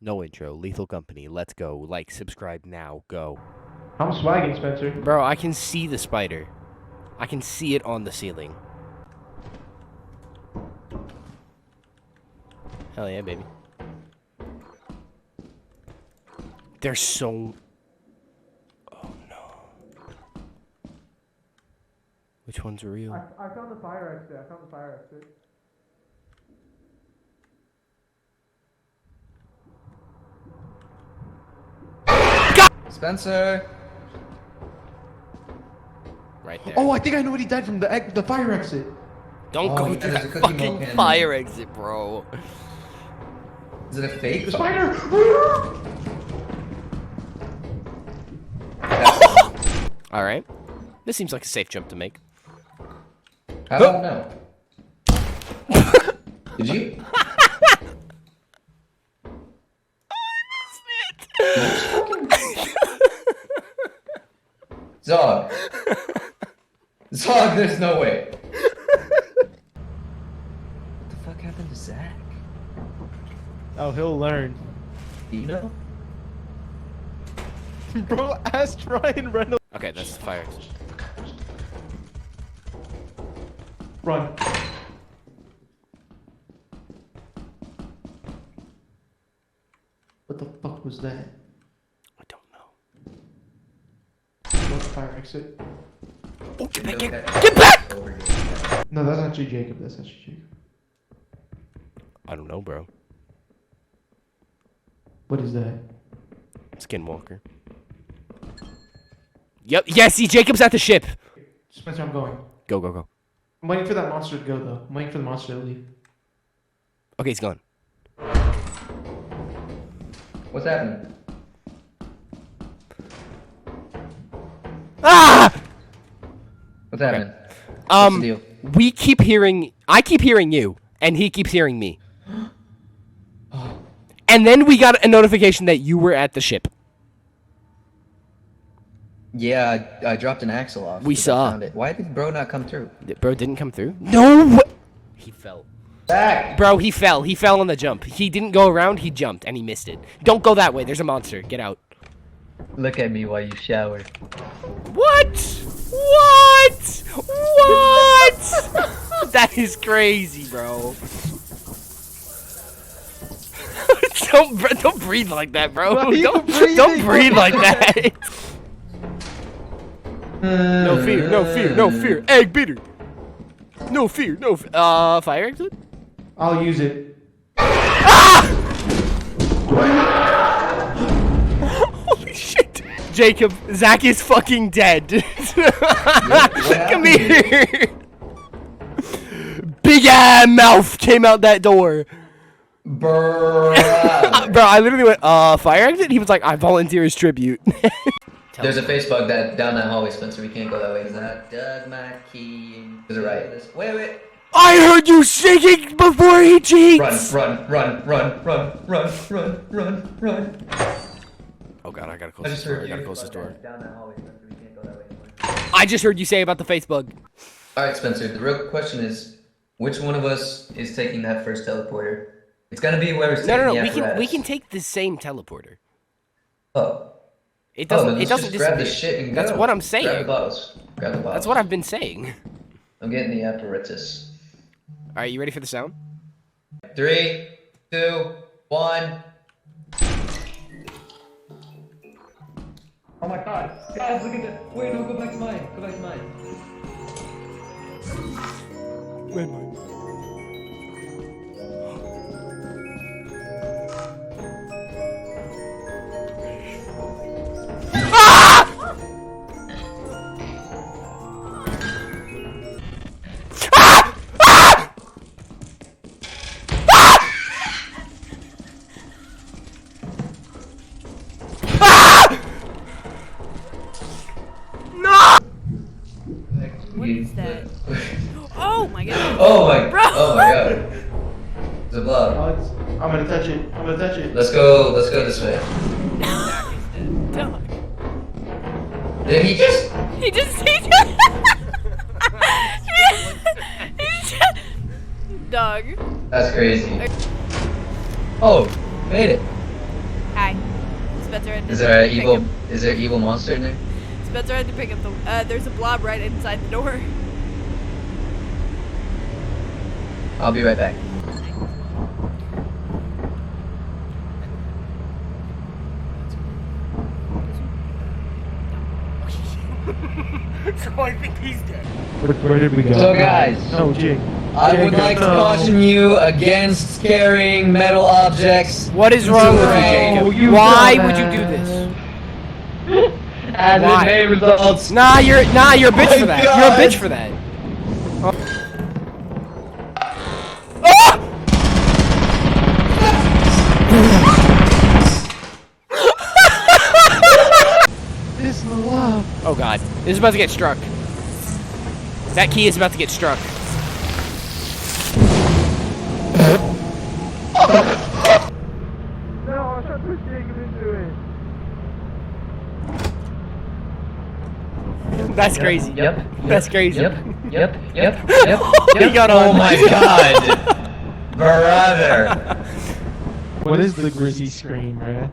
No intro. Lethal Company. Let's go. Like, subscribe now. Go. I'm swagging, Spencer. Bro, I can see the spider. I can see it on the ceiling. Hell yeah, baby. They're so... Oh, no. Which one's real? I found the fire exit. I found the fire exit. Spencer! Right there. Oh, I think I know what he died from the fire exit. Don't Oh, go yeah, through there's a that cookie fucking milk fire exit, bro. Is it a fake? The spider! Alright. This seems like a safe jump to make. I don't know. Did you? Zog. Zog, there's no way. What the fuck happened to Zach? Oh, he'll learn. Do you know? Bro, ask Ryan Reynolds. Okay, that's the fire exit. Run. What the fuck was that? I don't know. What's the fire exit? Oh, get back! Okay. Get back! Over here. No, that's actually Jacob. That's actually Jacob. I don't know, bro. What is that? Skinwalker. Yep. Yeah, see, Jacob's at the ship. Spencer, I'm going. Go, go, go. I'm waiting for that monster to go, though. I'm waiting for the monster to leave. Okay, he's gone. What's happening? Ah! What's happening? What's the deal? We keep hearing... I keep hearing you, and he keeps hearing me. And then we got a notification that you were at the ship. Yeah, I dropped an axle off. We 'cause saw. I found it. Why did bro not come through? Bro didn't come through? No! He fell. Zach! Bro, he fell. He fell on the jump. He didn't go around, he jumped, and he missed it. Don't go that way. There's a monster. Get out. Look at me while you shower. What? What? What? That is crazy, bro. don't breathe like that, bro. Why are you Don't breathing? breathe like that. No fear, no fear, no fear. Egg beater. No fear, no fear. Fire exit? I'll use it. Holy shit. Jacob, Zach is fucking dead. Come here. Big ass mouth came out that door. Bruh. Bro, I literally went, fire exit? He was like, I volunteer as tribute. There's a face bug that down that hallway, Spencer. We can't go that way. Is that Doug Mackey? Is it right? Wait. I heard you shaking before he cheats! Run. Oh god, I gotta close this door. I gotta close this door. Down that hallway, Spencer. We can't go that way anymore. I just heard you say about the face bug. Alright, Spencer. The real question is, which one of us is taking that first teleporter? It's gonna be whoever's taking No, the we apparatus. can take the same teleporter. Oh. It doesn't then it let's doesn't just grab the disappear. shit and go. That's what I'm Grab the saying. bottles. Grab the bottles. That's what I've been saying. I'm getting the apparatus. Alright, you ready for the sound? 3, 2, 1. Oh my god. Guys, look at that. Wait, no, go back to mine. Go back to mine. Wait, mine. What is that? Oh my god. Oh my, Bro. oh my god. It's a blob. I'm gonna touch it. I'm gonna touch it. Let's go this way. Dog. Did he just? He just Dog. That's crazy. Oh, made it. Spencer had to Is there an pick evil? him. Is there an evil monster in there? Spencer had to pick up the. There's a blob right inside the door. I'll be right back. So I think he's dead. Where did we go? So guys, No, Jake. I would like to caution you against carrying metal objects. What is wrong with you, Terrain. Jacob? Why would you do this? As Why? it may result. Nah, you're a bitch my for that. God. You're a bitch for that. Oh. It's the love. Oh god, this is about to get struck. That key is about to get struck. No, I was trying to push Jacob into it. That's crazy. Yep. That's crazy. Yep. Yep. Yep. Yep. He got on. Oh my god, brother. What is the Grizzy scream, man?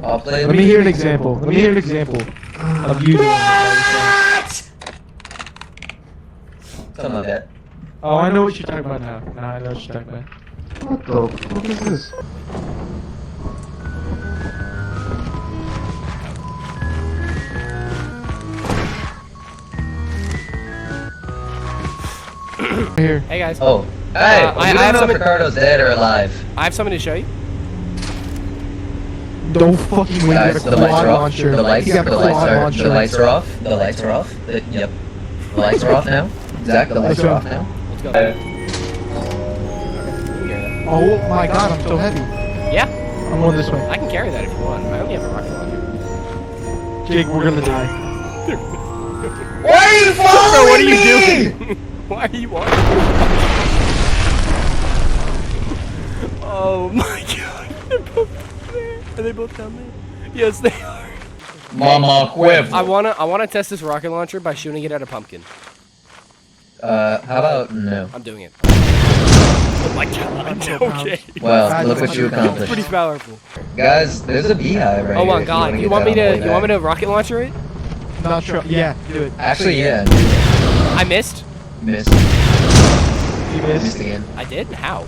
I'll play. Let me hear an example. Let me hear an example of you doing that. Something like that. Oh, I know what you're talking about now. Nah, I know what you're talking about. What the fuck is this? Here. Hey guys, Oh. Hey, I we don't have know if something- Ricardo's dead or alive. I have something to show you. Don't fucking wait. Guys, You the got a lights quad are off. launcher. The lights, You got a the lights quad are, launcher. the lights are off. The lights are off. Yep. The lights are off now. Zach, the lights are off now. Let's go. Oh my god, I'm so heavy. Yeah, I'm going this way. I can carry that if you want. I only have a rocket launcher. Jake, we're gonna die. Why are you following Bro, what are you me? doing? Why are you walking? Oh my god. They're both there. Are they both down there? Yes, they are. Mama quiv. I wanna test this rocket launcher by shooting it at a pumpkin. How about no? I'm doing it. Oh my god. Okay. Well, look what you Pretty accomplished. powerful. Guys, there's a beehive right Oh here. my if god. wanna You get want me that on to the you way want me back. to rocket launcher it? Not sure. Yeah, do it. Actually, yeah. I missed. Missed. You Missed missed. again. I did? How?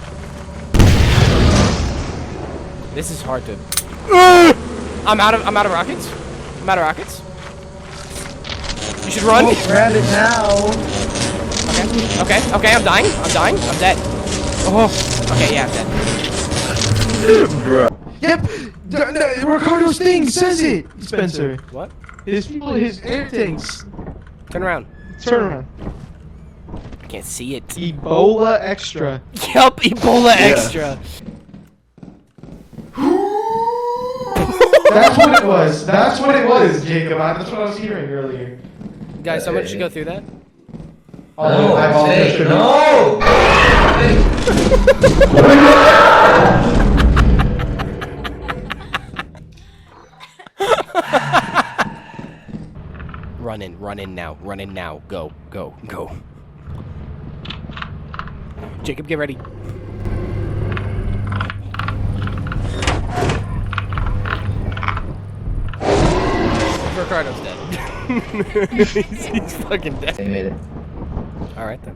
This is hard to. I'm out of rockets. I'm out of rockets. You should run. Grab it now. Okay, I'm dying. I'm dead. Oh. Okay, yeah, I'm dead. Yep. Ricardo's thing says it. Spencer. What? His air tanks. Turn around. Turn around. I can't see it. Ebola extra. Yup, Ebola extra. That's what it was. That's what it was, Jacob. That's what I was hearing earlier. Guys, someone should go through that. No, I've all hey, finished. no. Run in now. Go. Jacob, get ready. Ricardo's dead. he's fucking dead. They made it. Alright then.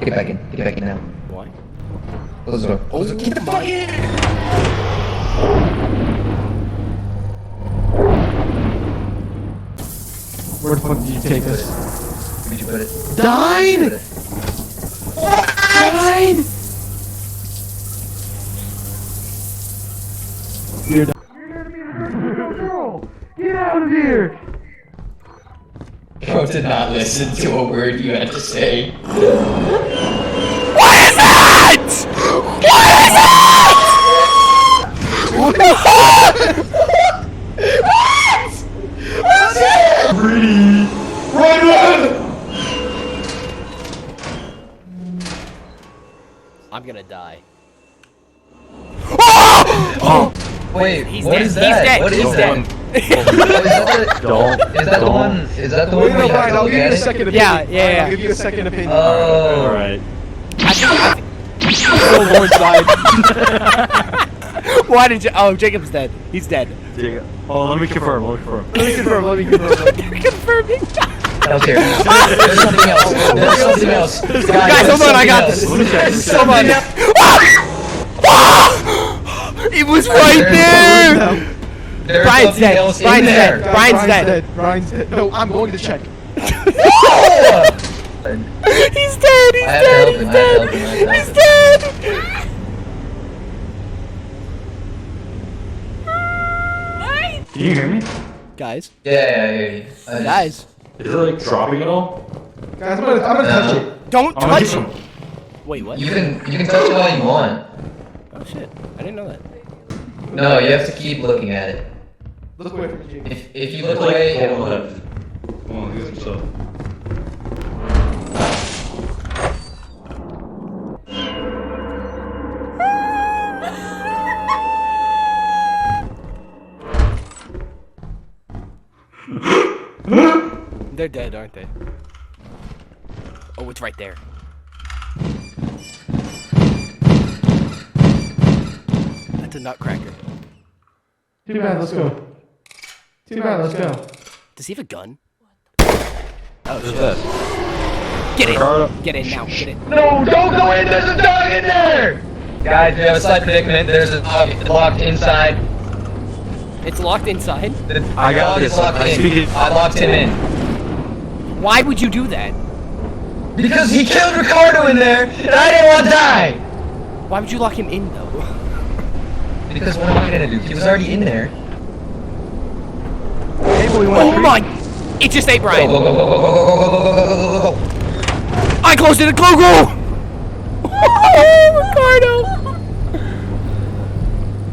Get back in. Get back in now. Why? Close the door. Close the door. Get the fuck in. Where the fuck did you take us? Where'd you put it? Died! Put it. Died! You're done. You're gonna be the girl! Get out of here! Bro did not listen to a word you had to say. What is that? What is that? Run! I'm gonna die. Wait, He's what dead. is that? He's dead. What is He's that? dead. Is that the one? Is that the one? Wait, no, where you have fine, to I'll look give you at a it? second opinion. Yeah. I'll give you a second opinion. Oh. I think So low inside. Why did you? Oh, Jacob's dead. He's dead. Jacob. Oh, let me confirm. Let me confirm. You're confirming. Out here. There's something else. There's something else. Guys, hold on. I got this. Hold on. It was right there. There's Brian's something dead. else in Brian's there. dead. Brian's dead. Brian's dead. No, I'm going to check. He's dead. He's I have to dead. help him. I have to help him. I have to He's help dead. What? Can you hear me? Guys. Yeah. Guys. Is it like dropping at all? Guys, I'm gonna touch it. Don't I'm gonna touch hit it. Wait, what? You can touch it all you want. Oh shit. I didn't know that. No, you have to keep looking at it. Look away from me, Jake. If you look away, it'll look. Come on, do some stuff. They're dead, aren't they? Oh, it's right there. That's a nutcracker. Too bad, let's go. Too bad, let's go. Does he have a gun? Oh shit. Get in! Get in now, get in. No, don't go in. There's a dog in there. Guys, we have a slight predicament. There's a dog locked inside. It's locked inside? The I got dog is this. locked I in. speak it. I locked him in. Why would you do that? Because he killed Ricardo in there, and I didn't want to die! Why would you lock him in though? Because what am I gonna do? He was already in there. Oh my! It just ate Brian. Go, go, go, go, go, go, go, go, go, go, go, go. I closed it. Go, go! Oh, Ricardo!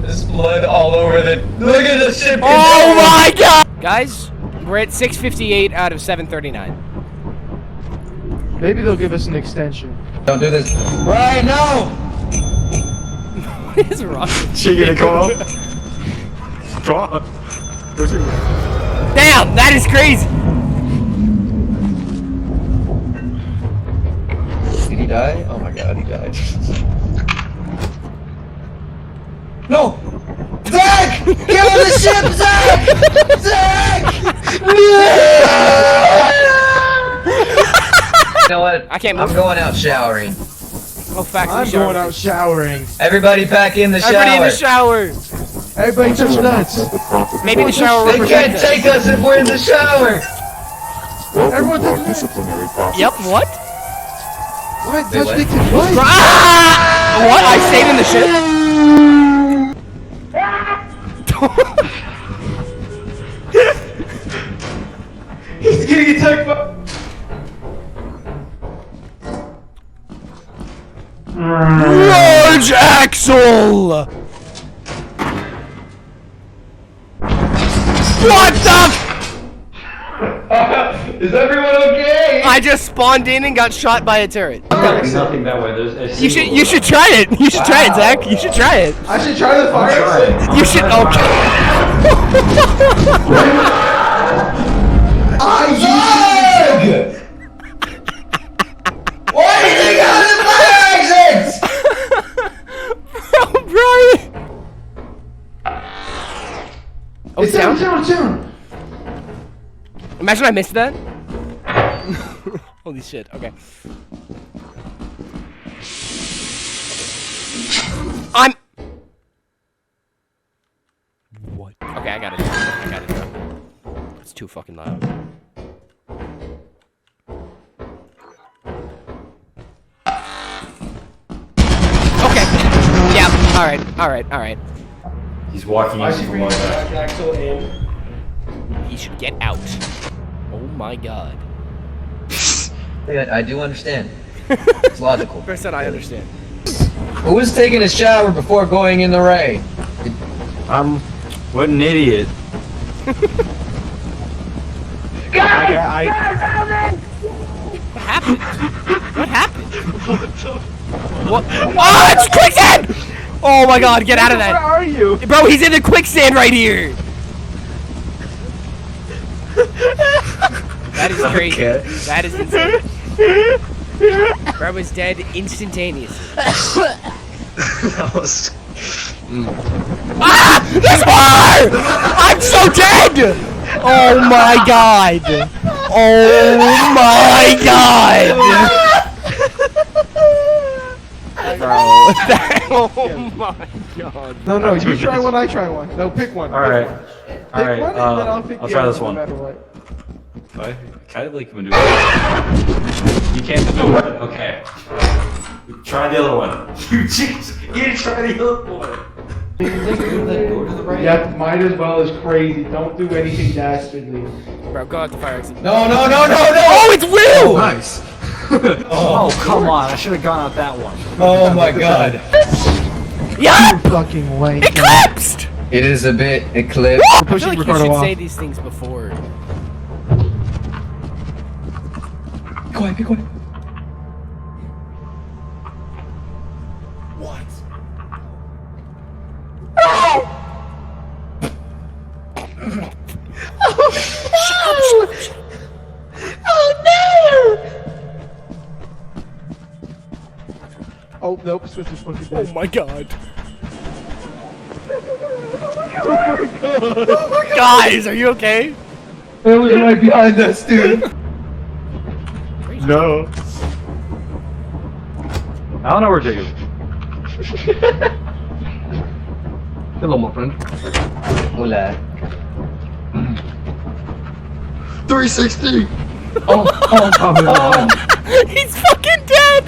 There's blood all over the... Look at the ship! Oh my god! Guys, we're at 658 out of 739. Maybe they'll give us an extension. Don't do this. Right, no! What is wrong? She gonna come up? Draw. Damn, that is crazy! Did he die? Oh my god, he died. No! Zach! Get on the ship, Zach! Zach! You know what? I can't I'm move. going out showering. Oh, fact. I'm going out showering. Everybody back in the shower. Everybody in the shower. Everybody touch nuts. Maybe the shower will They protect can't us. take us if we're in the shower. Everyone touch nuts. Yep, what? What? Wait, Touch what? Nick's what? Ah! What? I stayed in the ship? He's getting attacked by... Large axle! What the? Is everyone okay? I just spawned in and got shot by a turret. There's nothing that way. There's You should try it. You should try it, Zach. You should try it. I should try the fire exit. You should. Okay. Zach! Why did you go to the fire exits? Bro, Brian. Oh, It's down, it's down. Imagine I missed that. Holy shit. Okay. I'm. What? Okay, I got it. I got it. It's too fucking loud. Okay. Yeah. All right. All right. All right. He's walking into the water. Axel in. He should get out. Oh my god. Yeah, I do understand. It's logical. First said I understand. Who was taking a shower before going in the rain? What an idiot. What happened? What happened? What? Oh, it's quicksand! Oh my god, get out of Where that. are you? Bro, he's in the quicksand right here. That is crazy. Okay. That is insane. Bro was dead instantaneously. That was. Ah! There's more! I'm so dead! Oh my god! Oh my god! Bro, oh my god. No, you try one, I try one. No, pick one. Alright. Pick Alright, one, and then I'll pick I'll the try other this one. No matter what. I kind of like maneuver. You can't do it. Okay. Try the other one. You try the other one. Yeah, might as well is crazy. Don't do anything dastardly. Bro, go out the fire exit. No! Oh, it's real! Nice. Oh, come on. I should have gone out that one. Oh my god. Yeah! Fucking wank. Eclipsed! It is a bit eclipsed. I feel Pushing like you Ricardo should off. say these things before. Be quiet, be quiet. Oh, nope, Switch is fucking dead. Oh my god. Guys, are you okay? It was right behind us, dude. No. I don't know where Jacob is. Hello, my friend. Hola. 360! Oh, He's fucking dead!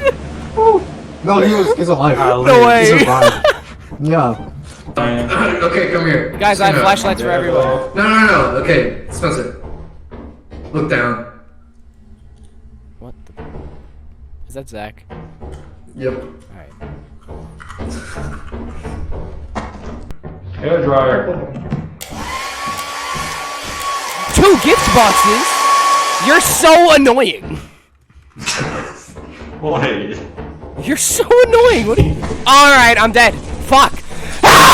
No, he's alive. No way. He survived. Yeah. okay, come here. Guys, I have Stand up. flashlights for everyone. No. Okay, Spencer. Look down. What the? Is that Zach? Yep. Alright. Hair dryer. 2 gift boxes? You're so annoying. Wait. You're so annoying. What are you? Alright, I'm dead. Fuck.